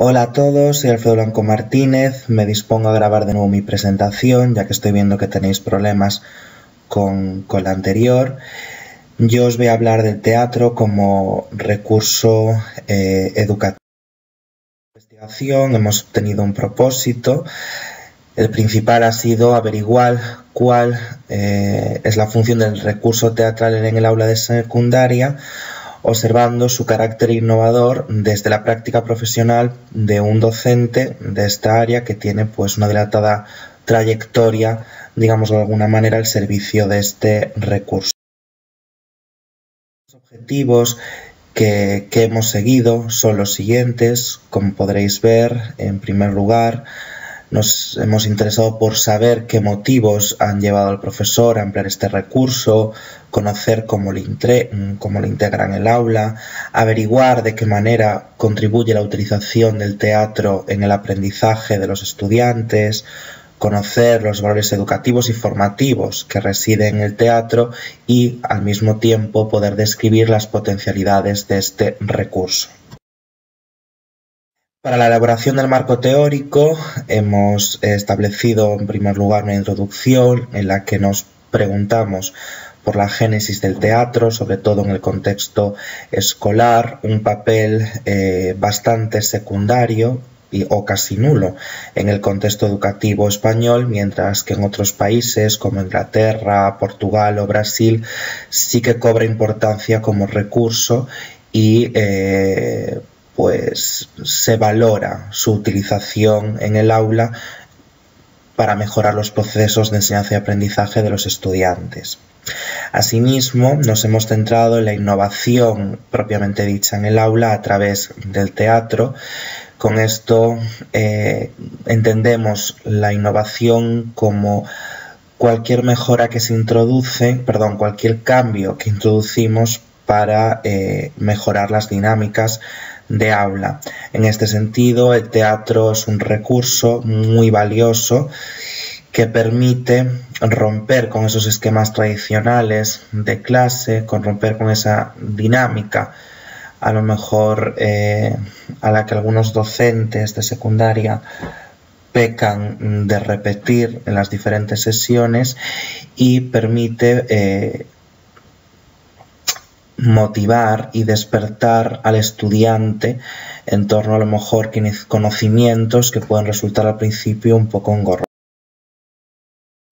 Hola a todos, soy Alfredo Blanco Martínez. Me dispongo a grabar de nuevo mi presentación, ya que estoy viendo que tenéis problemas con la anterior. Yo os voy a hablar del teatro como recurso educativo. En la investigación hemos tenido un propósito. El principal ha sido averiguar cuál es la función del recurso teatral en el aula de secundaria, observando su carácter innovador desde la práctica profesional de un docente de esta área que tiene pues una dilatada trayectoria, digamos de alguna manera, al servicio de este recurso. Los objetivos que hemos seguido son los siguientes. Como podréis ver, en primer lugar, nos hemos interesado por saber qué motivos han llevado al profesor a emplear este recurso, conocer cómo lo integra en el aula, averiguar de qué manera contribuye la utilización del teatro en el aprendizaje de los estudiantes, conocer los valores educativos y formativos que residen en el teatro y, al mismo tiempo, poder describir las potencialidades de este recurso. Para la elaboración del marco teórico hemos establecido en primer lugar una introducción en la que nos preguntamos por la génesis del teatro, sobre todo en el contexto escolar, un papel bastante secundario o casi nulo en el contexto educativo español, mientras que en otros países como Inglaterra, Portugal o Brasil sí que cobra importancia como recurso y pues se valora su utilización en el aula para mejorar los procesos de enseñanza y aprendizaje de los estudiantes. Asimismo, nos hemos centrado en la innovación propiamente dicha en el aula a través del teatro. Con esto entendemos la innovación como cualquier mejora que se introduce, cualquier cambio que introducimos para mejorar las dinámicas de aula. En este sentido, el teatro es un recurso muy valioso que permite romper con esos esquemas tradicionales de clase, romper con esa dinámica a lo mejor a la que algunos docentes de secundaria pecan de repetir en las diferentes sesiones, y permite motivar y despertar al estudiante en torno a lo mejor conocimientos que pueden resultar al principio un poco engorrosos.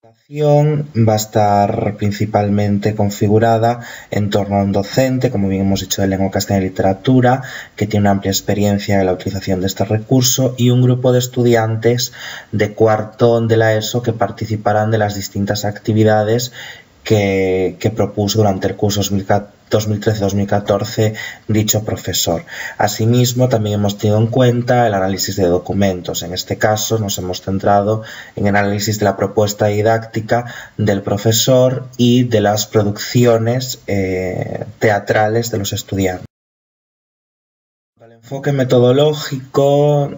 La educación va a estar principalmente configurada en torno a un docente, como bien hemos dicho, de lengua castellana y literatura, que tiene una amplia experiencia en la utilización de este recurso, y un grupo de estudiantes de cuarto de la ESO que participarán de las distintas actividades que propuso durante el curso 2013-2014 dicho profesor. Asimismo, también hemos tenido en cuenta el análisis de documentos. En este caso nos hemos centrado en el análisis de la propuesta didáctica del profesor y de las producciones teatrales de los estudiantes. Para el enfoque metodológico,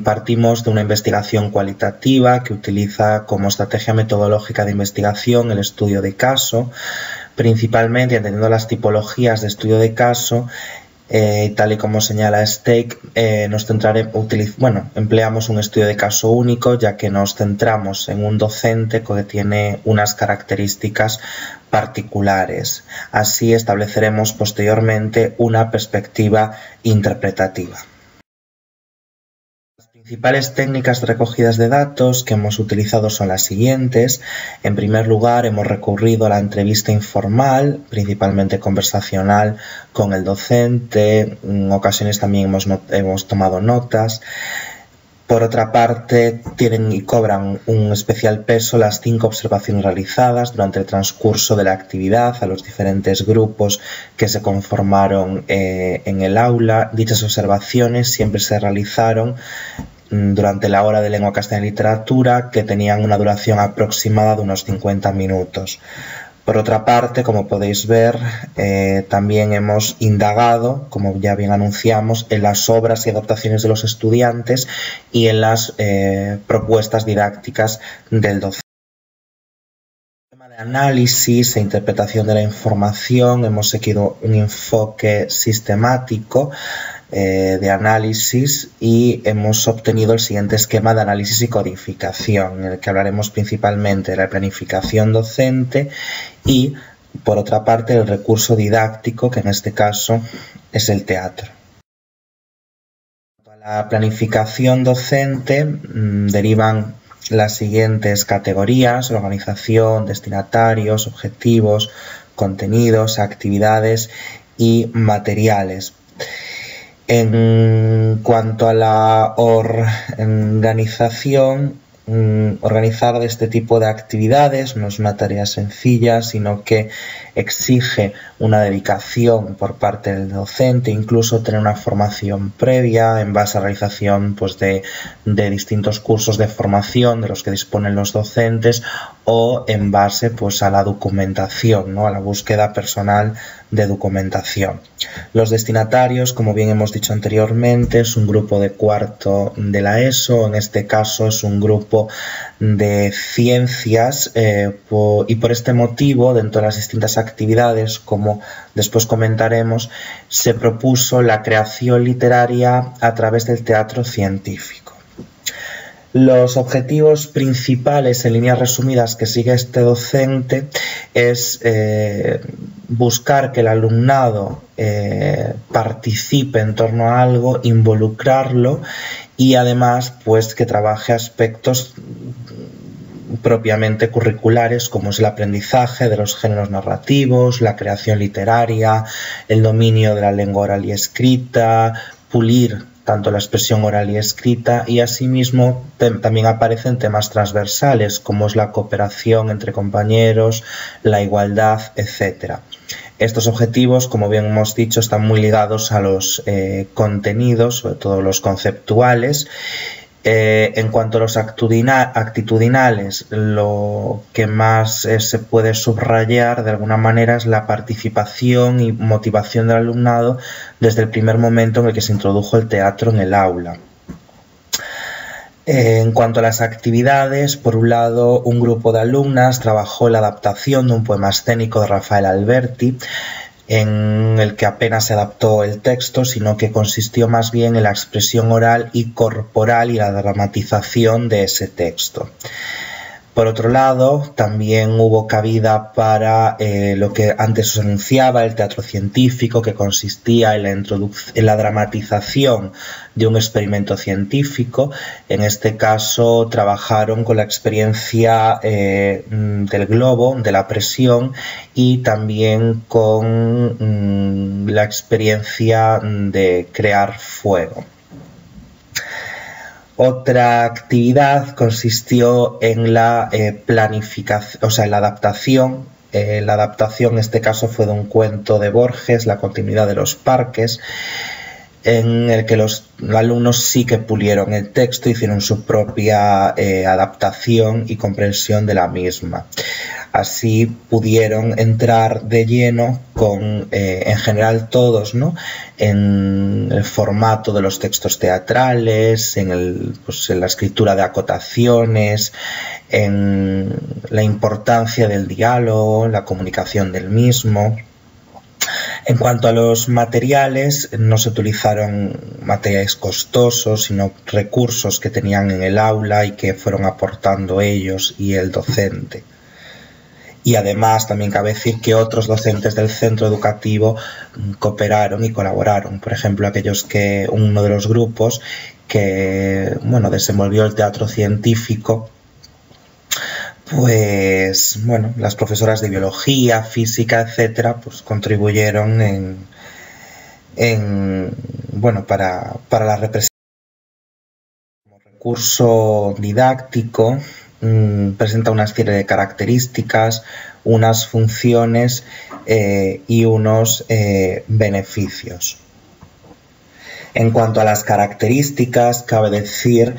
partimos de una investigación cualitativa que utiliza como estrategia metodológica de investigación el estudio de caso, principalmente entendiendo las tipologías de estudio de caso. Tal y como señala Stake, empleamos un estudio de caso único, ya que nos centramos en un docente que tiene unas características particulares. Así estableceremos posteriormente una perspectiva interpretativa. Las principales técnicas recogidas de datos que hemos utilizado son las siguientes. En primer lugar, hemos recurrido a la entrevista informal, principalmente conversacional, con el docente. En ocasiones también hemos tomado notas. Por otra parte, tienen y cobran un especial peso las 5 observaciones realizadas durante el transcurso de la actividad a los diferentes grupos que se conformaron en el aula. Dichas observaciones siempre se realizaron durante la hora de lengua castellana y literatura, que tenían una duración aproximada de unos 50 minutos. Por otra parte, como podéis ver, también hemos indagado, como ya bien anunciamos, en las obras y adaptaciones de los estudiantes y en las propuestas didácticas del docente. En el tema de análisis e interpretación de la información hemos seguido un enfoque sistemático de análisis y hemos obtenido el siguiente esquema de análisis y codificación, en el que hablaremos principalmente de la planificación docente y, por otra parte, el recurso didáctico, que en este caso es el teatro. La planificación docente derivan las siguientes categorías: organización, destinatarios, objetivos, contenidos, actividades y materiales. En cuanto a la organización, organizar este tipo de actividades no es una tarea sencilla, sino que exige una dedicación por parte del docente, incluso tener una formación previa en base a la realización de distintos cursos de formación de los que disponen los docentes, o en base a la documentación, ¿no? A la búsqueda personal de documentación. Los destinatarios, como bien hemos dicho anteriormente, es un grupo de cuarto de la ESO. En este caso es un grupo de ciencias y por este motivo, dentro de las distintas actividades, como después comentaremos, se propuso la creación literaria a través del teatro científico. Los objetivos principales, en líneas resumidas, que sigue este docente es buscar que el alumnado participe en torno a algo, involucrarlo y además que trabaje aspectos propiamente curriculares, como es el aprendizaje de los géneros narrativos, la creación literaria, el dominio de la lengua oral y escrita, pulir tanto la expresión oral y escrita, y asimismo también aparecen temas transversales como es la cooperación entre compañeros, la igualdad, etc. Estos objetivos, como bien hemos dicho, están muy ligados a los contenidos, sobre todo los conceptuales. En cuanto a los actitudinales, lo que más se puede subrayar de alguna manera es la participación y motivación del alumnado desde el primer momento en el que se introdujo el teatro en el aula. En cuanto a las actividades, por un lado, un grupo de alumnas trabajó la adaptación de un poema escénico de Rafael Alberti, en el que apenas se adaptó el texto, sino que consistió más bien en la expresión oral y corporal y la dramatización de ese texto. Por otro lado, también hubo cabida para lo que antes os anunciaba, el teatro científico, que consistía en la dramatización de un experimento científico. En este caso trabajaron con la experiencia del globo, de la presión, y también con la experiencia de crear fuego. Otra actividad consistió en la planificación, en la adaptación. La adaptación en este caso fue de un cuento de Borges, La continuidad de los parques, en el que los alumnos sí que pulieron el texto, hicieron su propia adaptación y comprensión de la misma. Así pudieron entrar de lleno con, en general todos, ¿no?, en el formato de los textos teatrales, en la escritura de acotaciones, en la importancia del diálogo, la comunicación del mismo. En cuanto a los materiales, no se utilizaron materiales costosos, sino recursos que tenían en el aula y que fueron aportando ellos y el docente. Y además también cabe decir que otros docentes del centro educativo cooperaron y colaboraron. Por ejemplo, uno de los grupos que desenvolvió el teatro científico, las profesoras de biología, física, etcétera, contribuyeron para la representación. Como recurso didáctico, presenta una serie de características, unas funciones y unos beneficios. En cuanto a las características, cabe decir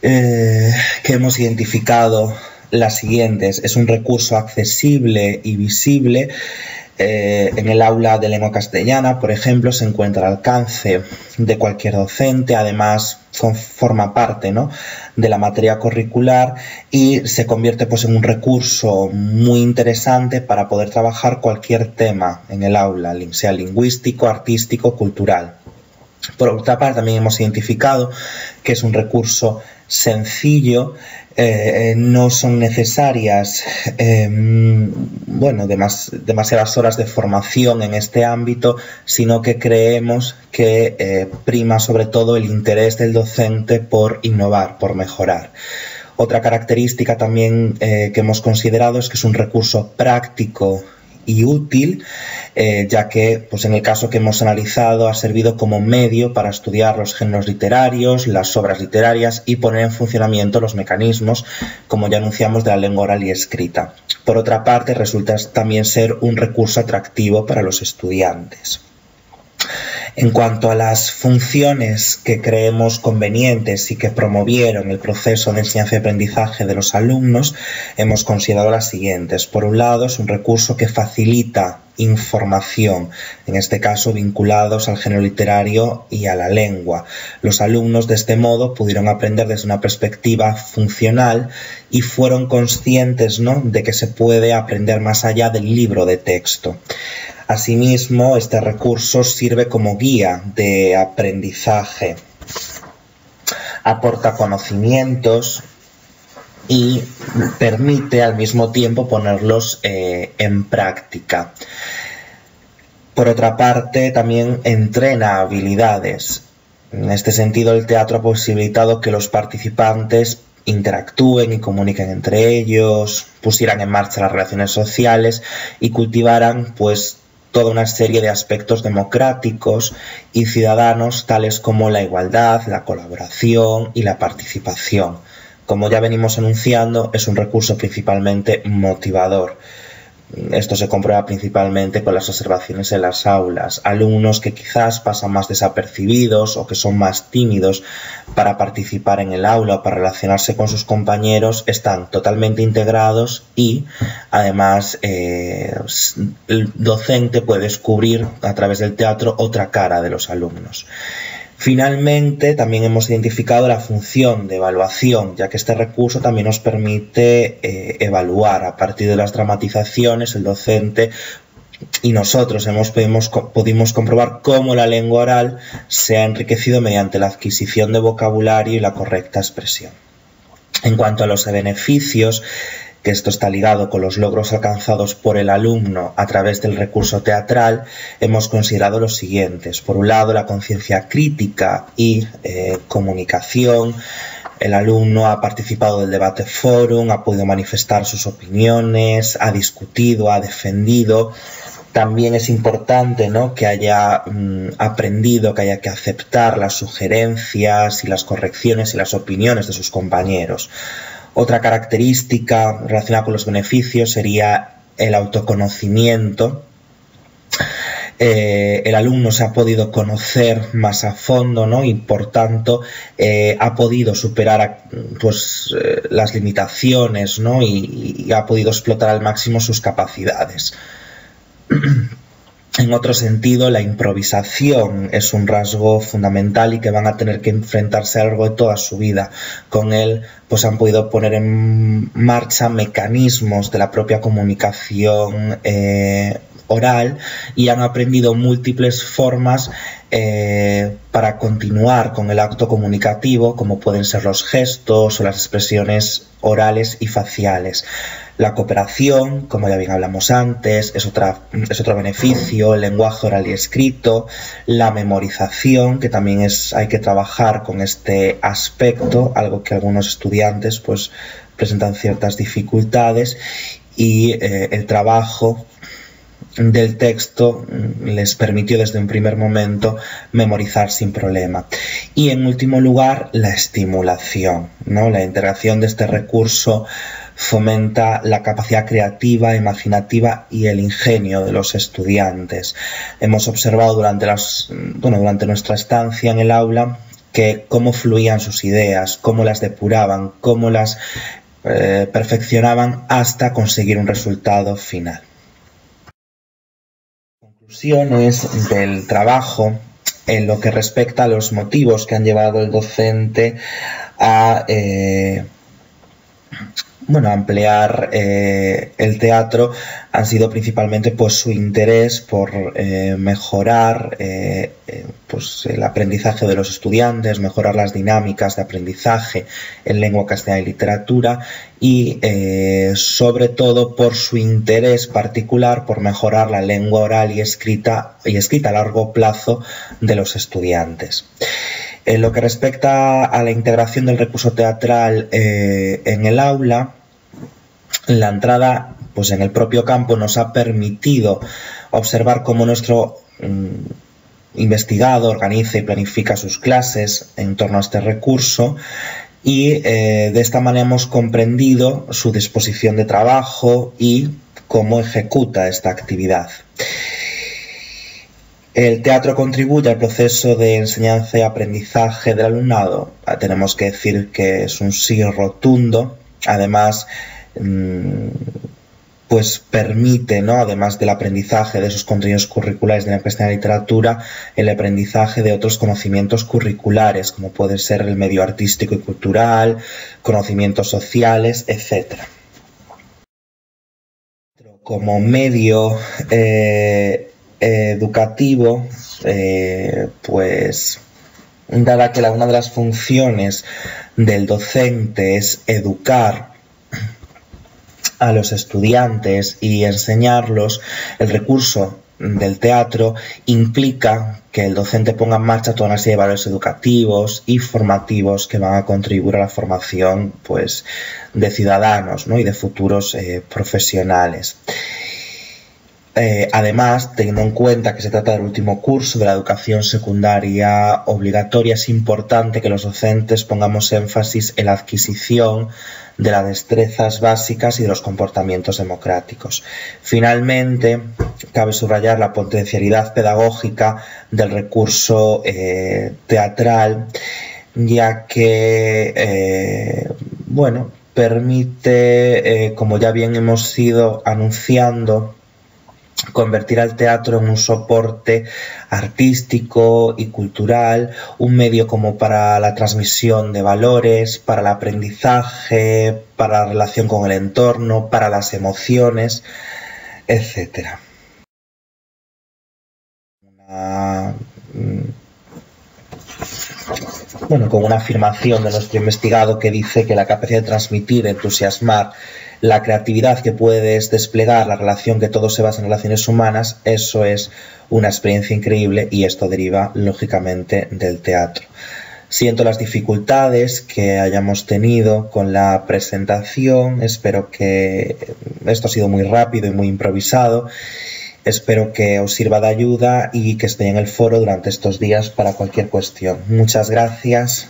que hemos identificado las siguientes. Es un recurso accesible y visible. En el aula de lengua castellana, por ejemplo, se encuentra al alcance de cualquier docente. Además, forma parte, ¿no?, de la materia curricular y se convierte en un recurso muy interesante para poder trabajar cualquier tema en el aula, sea lingüístico, artístico, cultural. Por otra parte, también hemos identificado que es un recurso sencillo, no son necesarias demasiadas horas de formación en este ámbito, sino que creemos que prima sobre todo el interés del docente por innovar, por mejorar. Otra característica también que hemos considerado es que es un recurso práctico y útil, ya que pues en el caso que hemos analizado ha servido como medio para estudiar los géneros literarios, las obras literarias y poner en funcionamiento los mecanismos, como ya anunciamos, de la lengua oral y escrita. Por otra parte, resulta también ser un recurso atractivo para los estudiantes. En cuanto a las funciones que creemos convenientes y que promovieron el proceso de enseñanza y aprendizaje de los alumnos, hemos considerado las siguientes. Por un lado, es un recurso que facilita información, en este caso vinculados al género literario y a la lengua. Los alumnos de este modo pudieron aprender desde una perspectiva funcional y fueron conscientes, ¿no?, de que se puede aprender más allá del libro de texto. Asimismo, este recurso sirve como guía de aprendizaje, aporta conocimientos y permite al mismo tiempo ponerlos en práctica. Por otra parte, también entrena habilidades. En este sentido, el teatro ha posibilitado que los participantes interactúen y comuniquen entre ellos, pusieran en marcha las relaciones sociales y cultivaran pues toda una serie de aspectos democráticos y ciudadanos tales como la igualdad, la colaboración y la participación. Como ya venimos anunciando, es un recurso principalmente motivador. Esto se comprueba principalmente con las observaciones en las aulas. Alumnos que quizás pasan más desapercibidos o que son más tímidos para participar en el aula o para relacionarse con sus compañeros están totalmente integrados y además el docente puede descubrir a través del teatro otra cara de los alumnos. Finalmente, también hemos identificado la función de evaluación, ya que este recurso también nos permite evaluar a partir de las dramatizaciones. El docente y nosotros pudimos comprobar cómo la lengua oral se ha enriquecido mediante la adquisición de vocabulario y la correcta expresión. En cuanto a los beneficios, que esto está ligado con los logros alcanzados por el alumno a través del recurso teatral, hemos considerado los siguientes. Por un lado, la conciencia crítica y comunicación. El alumno ha participado del debate fórum, ha podido manifestar sus opiniones, ha discutido, ha defendido. También es importante, ¿no?, que haya aprendido que haya que aceptar las sugerencias y las correcciones y las opiniones de sus compañeros. Otra característica relacionada con los beneficios sería el autoconocimiento. El alumno se ha podido conocer más a fondo, ¿no?, y por tanto ha podido superar las limitaciones, ¿no?, y ha podido explotar al máximo sus capacidades. En otro sentido, la improvisación es un rasgo fundamental y que van a tener que enfrentarse a lo largo de toda su vida. Con él pues han podido poner en marcha mecanismos de la propia comunicación oral y han aprendido múltiples formas para continuar con el acto comunicativo, como pueden ser los gestos o las expresiones orales y faciales. La cooperación, como ya bien hablamos antes, es otro beneficio, el lenguaje oral y escrito, la memorización, que también hay que trabajar con este aspecto, algo que algunos estudiantes pues presentan ciertas dificultades, y el trabajo del texto les permitió desde un primer momento memorizar sin problema. Y en último lugar, la estimulación, ¿no? La integración de este recurso fomenta la capacidad creativa, imaginativa y el ingenio de los estudiantes. Hemos observado durante nuestra estancia en el aula cómo fluían sus ideas, cómo las depuraban, cómo las perfeccionaban hasta conseguir un resultado final. Conclusiones del trabajo en lo que respecta a los motivos que han llevado al docente a ampliar el teatro han sido principalmente pues su interés por mejorar pues el aprendizaje de los estudiantes, mejorar las dinámicas de aprendizaje en lengua castellana y literatura y sobre todo por su interés particular por mejorar la lengua oral y escrita a largo plazo de los estudiantes. En lo que respecta a la integración del recurso teatral en el aula, la entrada pues en el propio campo nos ha permitido observar cómo nuestro investigado organiza y planifica sus clases en torno a este recurso y de esta manera hemos comprendido su disposición de trabajo y cómo ejecuta esta actividad. ¿El teatro contribuye al proceso de enseñanza y aprendizaje del alumnado? Tenemos que decir que es un sí rotundo. Además, pues permite, ¿no?, además del aprendizaje de esos contenidos curriculares de la castellana literatura, el aprendizaje de otros conocimientos curriculares, como puede ser el medio artístico y cultural, conocimientos sociales, etc. Como medio educativo, pues dada que una de las funciones del docente es educar a los estudiantes y enseñarlos, el recurso del teatro implica que el docente ponga en marcha toda una serie de valores educativos y formativos que van a contribuir a la formación pues, de ciudadanos, ¿no?, y de futuros profesionales. Además, teniendo en cuenta que se trata del último curso de la educación secundaria obligatoria, es importante que los docentes pongamos énfasis en la adquisición de las destrezas básicas y de los comportamientos democráticos. Finalmente, cabe subrayar la potencialidad pedagógica del recurso teatral, ya que, permite, como ya bien hemos ido anunciando, convertir al teatro en un soporte artístico y cultural, un medio como para la transmisión de valores, para el aprendizaje, para la relación con el entorno, para las emociones, etc. Con una afirmación de nuestro investigado que dice que la capacidad de transmitir, entusiasmar, la creatividad que puedes desplegar, la relación que todo se basa en relaciones humanas, eso es una experiencia increíble y esto deriva lógicamente del teatro. Siento las dificultades que hayamos tenido con la presentación, espero que esto ha sido muy rápido y muy improvisado. Espero que os sirva de ayuda y que estéis en el foro durante estos días para cualquier cuestión. Muchas gracias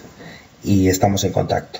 y estamos en contacto.